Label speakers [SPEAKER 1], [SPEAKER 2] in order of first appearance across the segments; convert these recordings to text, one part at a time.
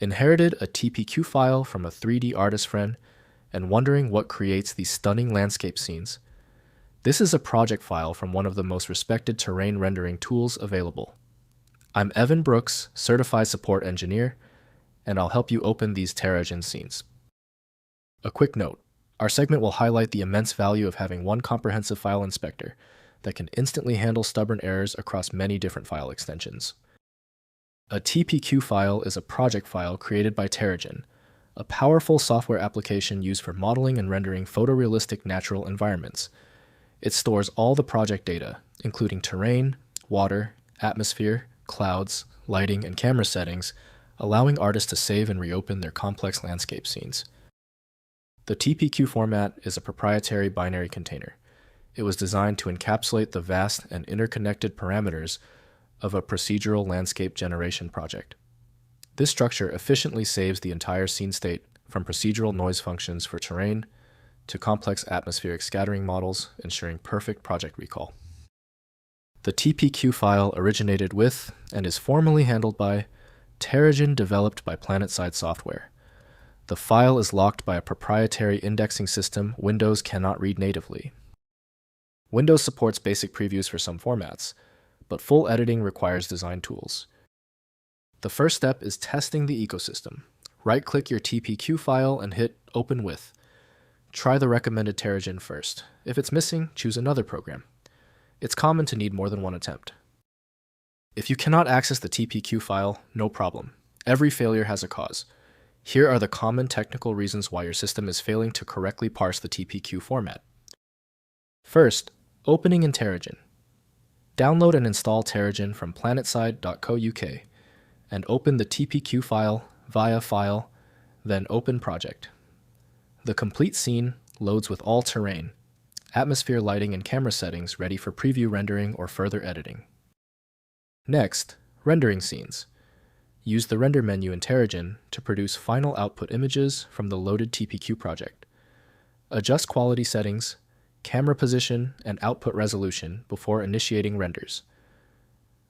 [SPEAKER 1] Inherited a TPQ file from a 3D artist friend and wondering what creates these stunning landscape scenes? This is a project file from one of the most respected terrain rendering tools available. I'm Evan Brooks, Certified Support Engineer, and I'll help you open these Terragen scenes. A quick note, our segment will highlight the immense value of having one comprehensive file inspector that can instantly handle stubborn errors across many different file extensions. A TPQ file is a project file created by Terragen, a powerful software application used for modeling and rendering photorealistic natural environments. It stores all the project data, including terrain, water, atmosphere, clouds, lighting, and camera settings, allowing artists to save and reopen their complex landscape scenes. The TPQ format is a proprietary binary container. It was designed to encapsulate the vast and interconnected parameters of a procedural landscape generation project. This structure efficiently saves the entire scene state, from procedural noise functions for terrain to complex atmospheric scattering models, ensuring perfect project recall. The TPQ file originated with and is formally handled by Terragen, developed by PlanetSide Software. The file is locked by a proprietary indexing system Windows cannot read natively. Windows supports basic previews for some formats, but full editing requires design tools. The first step is testing the ecosystem. Right-click your TPQ file and hit Open With. Try the recommended Terragen first. If it's missing, choose another program. It's common to need more than one attempt. If you cannot access the TPQ file, no problem. Every failure has a cause. Here are the common technical reasons why your system is failing to correctly parse the TPQ format. First, opening in Terragen. Download and install Terragen from planetside.co.uk and open the TPQ file via File, then Open Project. The complete scene loads with all terrain, atmosphere, lighting, and camera settings ready for preview rendering or further editing. Next, rendering scenes. Use the render menu in Terragen to produce final output images from the loaded TPQ project. Adjust quality settings, camera position, and output resolution before initiating renders.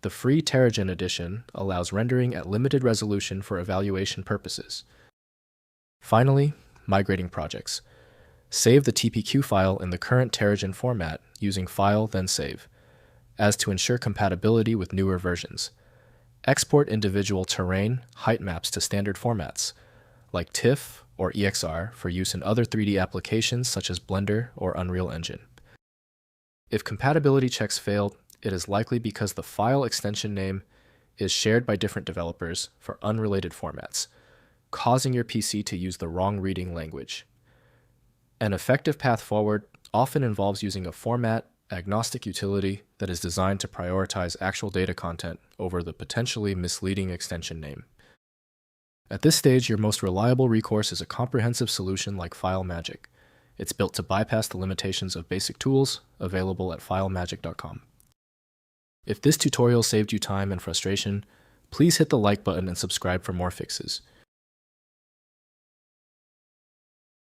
[SPEAKER 1] The free Terragen edition allows rendering at limited resolution for evaluation purposes. Finally, Migrating Projects. Save the TPQ file in the current Terragen format using File, then Save, as to ensure compatibility with newer versions. Export individual terrain height maps to standard formats, like TIFF or EXR, for use in other 3D applications such as Blender or Unreal Engine. If compatibility checks failed, it is likely because the file extension name is shared by different developers for unrelated formats, causing your PC to use the wrong reading language. An effective path forward often involves using a format-agnostic utility that is designed to prioritize actual data content over the potentially misleading extension name. At this stage, your most reliable recourse is a comprehensive solution like FileMagick. It's built to bypass the limitations of basic tools available at filemagick.com. If this tutorial saved you time and frustration, please hit the like button and subscribe for more fixes.